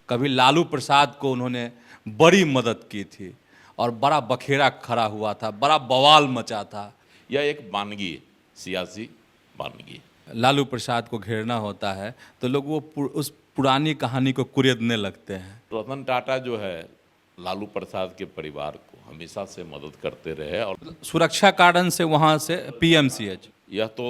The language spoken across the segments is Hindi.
कभी लालू प्रसाद को उन्होंने बड़ी मदद की थी और बड़ा बखेड़ा खड़ा हुआ था, बड़ा बवाल मचा था। यह एक वानगी है, सियासी वानगी। लालू प्रसाद को घेरना होता है तो लोग उस पुरानी कहानी को कुरेदने लगते हैं। रतन टाटा जो है लालू प्रसाद के परिवार को हमेशा से मदद करते रहे और सुरक्षा कारण से वहाँ से पीएमसीएच। यह तो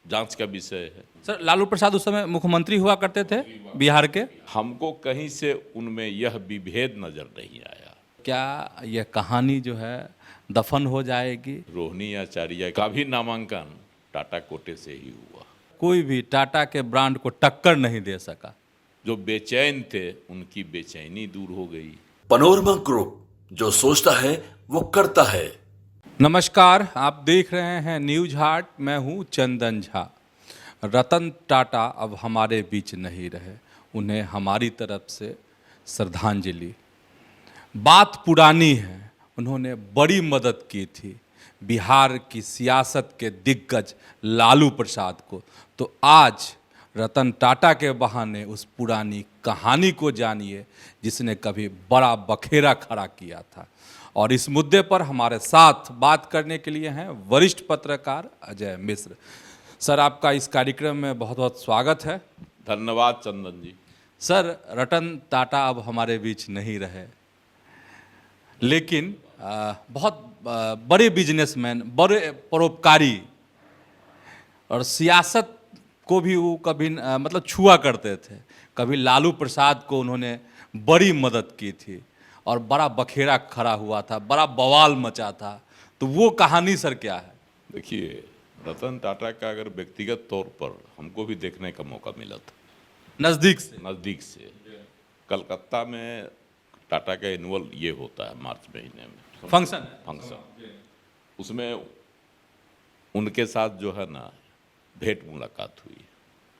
जांच का विषय है। सर, लालू प्रसाद उस समय मुख्यमंत्री हुआ करते थे बिहार के। हमको कहीं से उनमें यह विभेद नजर नहीं आया। क्या यह कहानी जो है दफन हो जाएगी? रोहिणी आचार्य का भी नामांकन टाटा कोटे से ही हुआ। कोई भी टाटा के ब्रांड को टक्कर नहीं दे सका। जो बेचैन थे उनकी बेचैनी दूर हो गई। पैनोरमा ग्रुप, जो सोचता है वो करता है। नमस्कार, आप देख रहे हैं न्यूज हार्ट। मैं हूं चंदन झा। रतन टाटा अब हमारे बीच नहीं रहे, उन्हें हमारी तरफ से श्रद्धांजलि। बात पुरानी है, उन्होंने बड़ी मदद की थी बिहार की सियासत के दिग्गज लालू प्रसाद को। तो आज रतन टाटा के बहाने उस पुरानी कहानी को जानिए जिसने कभी बड़ा बखेड़ा खड़ा किया था। और इस मुद्दे पर हमारे साथ बात करने के लिए हैं वरिष्ठ पत्रकार अजय मिश्र। सर, आपका इस कार्यक्रम में बहुत बहुत स्वागत है। धन्यवाद चंदन जी। सर, रतन टाटा अब हमारे बीच नहीं रहे, लेकिन बहुत बड़े बिजनेसमैन, बड़े परोपकारी और सियासत को भी वो कभी मतलब छुआ करते थे। कभी लालू प्रसाद को उन्होंने बड़ी मदद की थी और बड़ा बखेड़ा खड़ा हुआ था, बड़ा बवाल मचा था। तो वो कहानी सर क्या है? देखिए, रतन टाटा का अगर व्यक्तिगत तौर पर हमको भी देखने का मौका मिला था नज़दीक से। कलकत्ता में टाटा का एनुअल ये होता है मार्च महीने में फंक्शन। उसमें उनके साथ जो है ना भेंट मुलाकात हुई,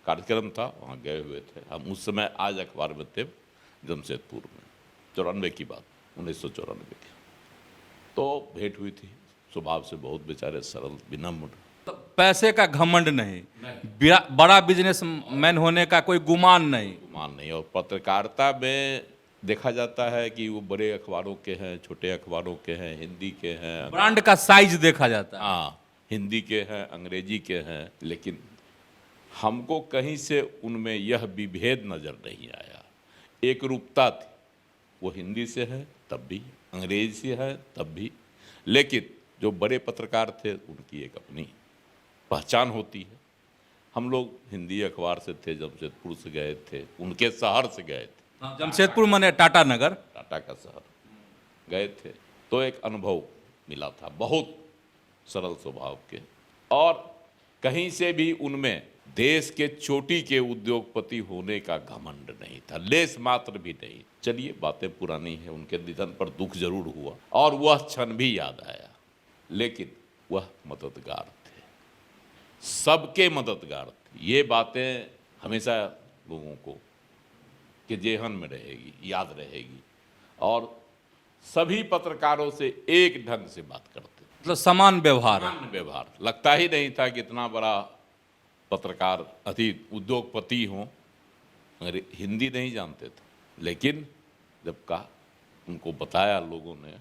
कार्यक्रम था, वहाँ गए हुए थे हम। उस समय आज अखबार में थे जमशेदपुर में, 94 की बात, 1994 की। तो भेंट हुई थी। स्वभाव से बहुत बेचारे सरल, विनम्र। तो पैसे का घमंड नहीं, बड़ा बिजनेसमैन होने का कोई गुमान नहीं। और पत्रकारिता में देखा जाता है कि वो बड़े अखबारों के हैं, छोटे अखबारों के हैं, हिंदी के हैं, ब्रांड का साइज देखा जाता है। हाँ, हिंदी के हैं, अंग्रेजी के हैं, लेकिन हमको कहीं से उनमें यह विभेद नजर नहीं आया। एक रूपता थी, वो हिंदी से है तब भी, अंग्रेजी से है तब भी, लेकिन जो बड़े पत्रकार थे उनकी एक अपनी पहचान होती है। हम लोग हिंदी अखबार से थे, जमशेदपुर से गए थे, उनके शहर से गए थे। जमशेदपुर माने टाटा नगर, टाटा का शहर गए थे। तो एक अनुभव मिला था, बहुत सरल स्वभाव के, और कहीं से भी उनमें देश के चोटी के उद्योगपति होने का घमंड नहीं था, लेस मात्र भी नहीं। चलिए, बातें पुरानी है, उनके निधन पर दुख जरूर हुआ और वह क्षण भी याद आया, लेकिन वह मददगार थे, सबके मददगार थे। ये बातें हमेशा लोगों को के जेहन में रहेगी, याद रहेगी। और सभी पत्रकारों से एक ढंग से बात करते, मतलब समान व्यवहार। लगता ही नहीं था कि इतना बड़ा पत्रकार अधिक उद्योगपति हों। हिंदी नहीं जानते थे, लेकिन जब कहा, उनको बताया लोगों ने,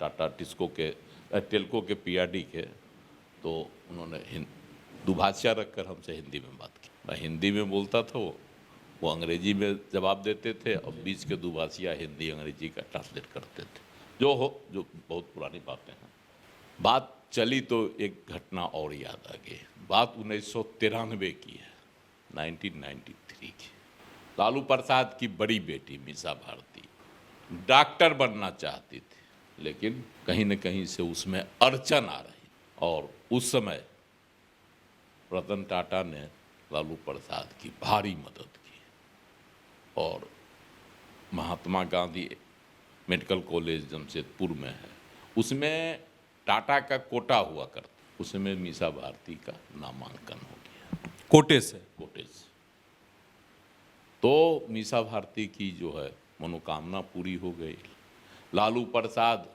टाटा टेल्को के पीआरडी के, तो उन्होंने दुभाषिया रखकर हमसे हिंदी में बात की। मैं हिंदी में बोलता था, वो अंग्रेजी में जवाब देते थे, और बीच के दुभाषिया हिंदी अंग्रेजी का ट्रांसलेट करते थे। जो बहुत पुरानी बातें हैं। बात चली तो एक घटना और याद आ गई। बात 1993 की है, 1993 की। लालू प्रसाद की बड़ी बेटी मीसा भारती डॉक्टर बनना चाहती थी, लेकिन कहीं न कहीं से उसमें अड़चन आ रही, और उस समय रतन टाटा ने लालू प्रसाद की भारी मदद की। और महात्मा गांधी मेडिकल कॉलेज जमशेदपुर में है, उसमें टाटा का कोटा हुआ करता, उसमें मीसा भारती का नामांकन हो गया कोटे से। तो मीसा भारती की जो है मनोकामना पूरी हो गई। लालू प्रसाद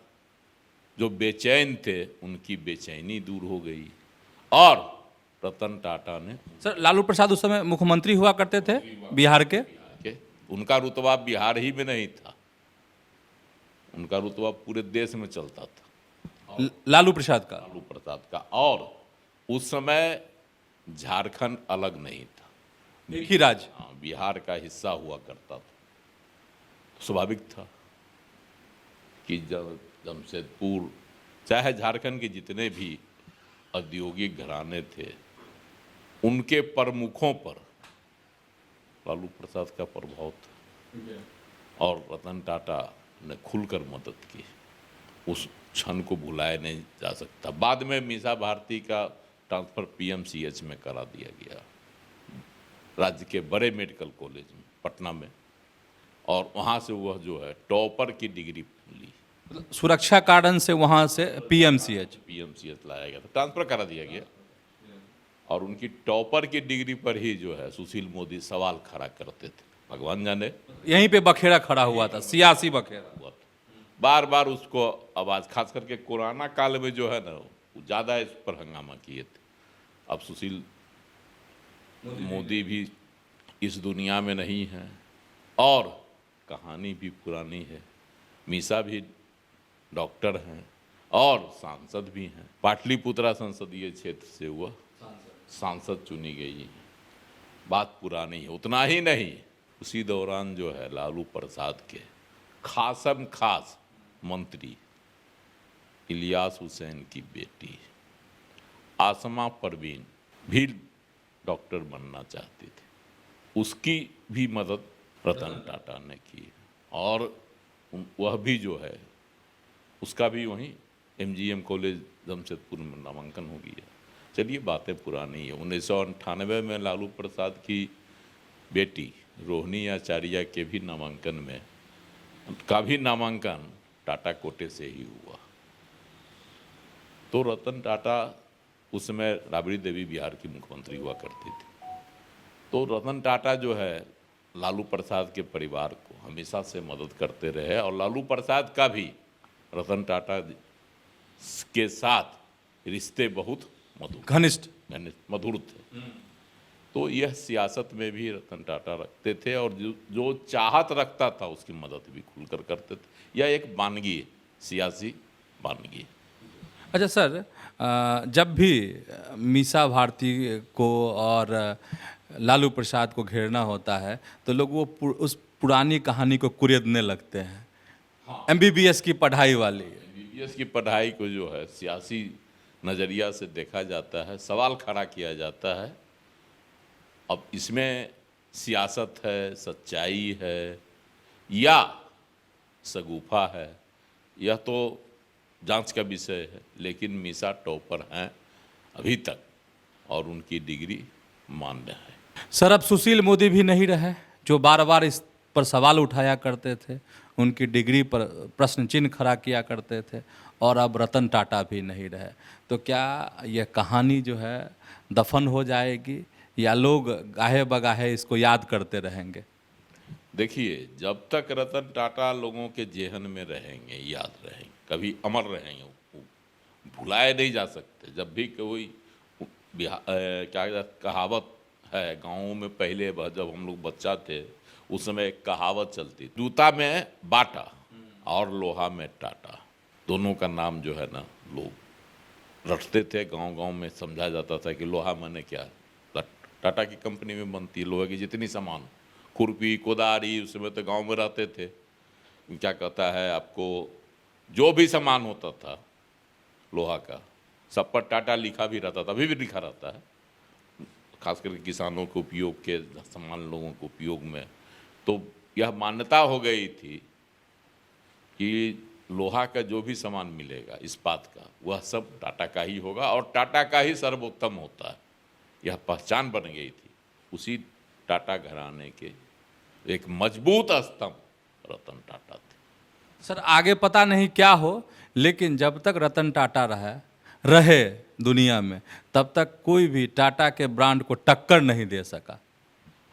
जो बेचैन थे, उनकी बेचैनी दूर हो गई, और रतन टाटा ने। सर, लालू प्रसाद उस समय मुख्यमंत्री हुआ करते थे बिहार के। उनका रुतबा बिहार ही में नहीं था, उनका रुतबा पूरे देश में चलता था, लालू प्रसाद का। लालू प्रसाद का। और उस समय झारखंड अलग नहीं था, एक ही राज्य। हाँ, बिहार का हिस्सा हुआ करता था। तो स्वाभाविक था कि जब जमशेदपुर, चाहे झारखंड के जितने भी औद्योगिक घराने थे, उनके प्रमुखों पर लालू प्रसाद का प्रभाव था और रतन टाटा ने खुलकर मदद की। उस क्षण को भुलाया नहीं जा सकता। बाद में मीसा भारती का ट्रांसफर पीएमसीएच में करा दिया गया, राज्य के बड़े मेडिकल कॉलेज में पटना में, और वहाँ से वह जो है टॉपर की डिग्री ली। सुरक्षा कारण से वहां से पीएमसीएच लाया गया था, ट्रांसफर करा दिया गया। और उनकी टॉपर की डिग्री पर ही जो है सुशील मोदी सवाल खड़ा करते थे, भगवान जाने। यहीं पे बखेड़ा खड़ा हुआ था, सियासी बखेड़ा। हुआ था। बार बार उसको आवाज़, खास करके कोरोना काल में जो है ना, वो ज़्यादा इस पर हंगामा किए थे। अब सुशील मोदी भी इस दुनिया में नहीं है और कहानी भी पुरानी है। मीसा भी डॉक्टर हैं और सांसद भी हैं। पाटलिपुत्रा संसदीय क्षेत्र से वह सांसद चुनी गई है। बात पुरानी है। उतना ही नहीं, उसी दौरान जो है लालू प्रसाद के खासम खास मंत्री इलियास हुसैन की बेटी आसमा परवीन भी डॉक्टर बनना चाहती थी, उसकी भी मदद रतन टाटा ने की। और वह भी जो है, उसका भी वहीं एमजीएम कॉलेज जमशेदपुर में नामांकन हो गया। चलिए, बातें पुरानी है। 1998 में लालू प्रसाद की बेटी रोहिणी आचार्य के भी नामांकन में टाटा कोटे से ही हुआ। तो रतन टाटा, उस समय राबड़ी देवी बिहार की मुख्यमंत्री हुआ करती थी। तो रतन टाटा जो है लालू प्रसाद के परिवार को हमेशा से मदद करते रहे और लालू प्रसाद का भी रतन टाटा के साथ रिश्ते बहुत घनिष्ठ मधुर थे। तो यह सियासत में भी रतन टाटा रखते थे और जो चाहत रखता था उसकी मदद भी खुलकर करते थे। यह एक वानगी है, सियासी वानगी। अच्छा सर, जब भी मीसा भारती को और लालू प्रसाद को घेरना होता है तो लोग वो उस पुरानी कहानी को कुरेदने लगते हैं। हाँ। एमबीबीएस की पढ़ाई वाली, एमबीबीएस की पढ़ाई को जो है सियासी नज़रिया से देखा जाता है, सवाल खड़ा किया जाता है। अब इसमें सियासत है, सच्चाई है या शगुफा है, यह तो जांच का विषय है। लेकिन मीसा टॉपर हैं अभी तक और उनकी डिग्री मान्य है। सर अब सुशील मोदी भी नहीं रहे जो बार बार इस पर सवाल उठाया करते थे, उनकी डिग्री पर प्रश्न चिन्ह खड़ा किया करते थे, और अब रतन टाटा भी नहीं रहे। तो क्या यह कहानी जो है दफन हो जाएगी या लोग गाहे बगाहे इसको याद करते रहेंगे? देखिए, जब तक रतन टाटा लोगों के जेहन में रहेंगे, याद रहेंगे, कभी अमर रहेंगे, भुलाए नहीं जा सकते। जब भी कोई क्या कहावत है, गाँव में पहले जब हम लोग बच्चा थे उस समय एक कहावत चलती, जूता में बाटा और लोहा में टाटा। दोनों का नाम जो है ना लोग रटते थे। गांव-गांव में समझा जाता था कि लोहा माने क्या, टाटा की कंपनी में बनती है लोहे की जितनी सामान, खुरपी, कोदारी, उस समय तो गांव में रहते थे। क्या कहता है आपको, जो भी सामान होता था लोहा का, सब पर टाटा लिखा भी रहता था, अभी भी लिखा रहता है। खास करके किसानों के उपयोग के सामान, लोगों के उपयोग में। तो यह मान्यता हो गई थी कि लोहा का जो भी सामान मिलेगा, इस्पात का, वह सब टाटा का ही होगा और टाटा का ही सर्वोत्तम होता है। यह पहचान बन गई थी। उसी टाटा घराने के एक मजबूत स्तंभ रतन टाटा थे। सर आगे पता नहीं क्या हो, लेकिन जब तक रतन टाटा रहे दुनिया में, तब तक कोई भी टाटा के ब्रांड को टक्कर नहीं दे सका।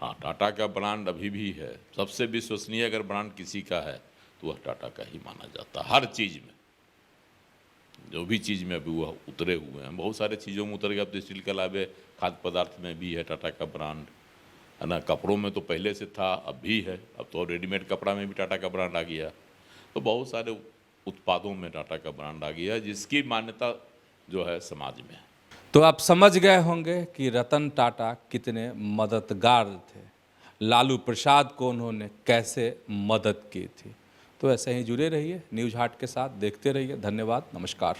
हाँ, टाटा का ब्रांड अभी भी है। सबसे विश्वसनीय अगर ब्रांड किसी का है तो वह टाटा का ही माना जाता है। हर चीज़ में, जो भी चीज़ में अभी वह उतरे हुए हैं, बहुत सारे चीज़ों में उतर गए। अब तो स्टील के अलावे खाद्य पदार्थ में भी है टाटा का ब्रांड, है ना। कपड़ों में तो पहले से था, अब भी है, अब तो रेडीमेड कपड़ा में भी टाटा का ब्रांड आ गया। तो बहुत सारे उत्पादों में टाटा का ब्रांड आ गया, जिसकी मान्यता जो है समाज में है। तो आप समझ गए होंगे कि रतन टाटा कितने मददगार थे, लालू प्रसाद को उन्होंने कैसे मदद की थी। तो ऐसे ही जुड़े रहिए न्यूज़ हाट के साथ, देखते रहिए। धन्यवाद, नमस्कार।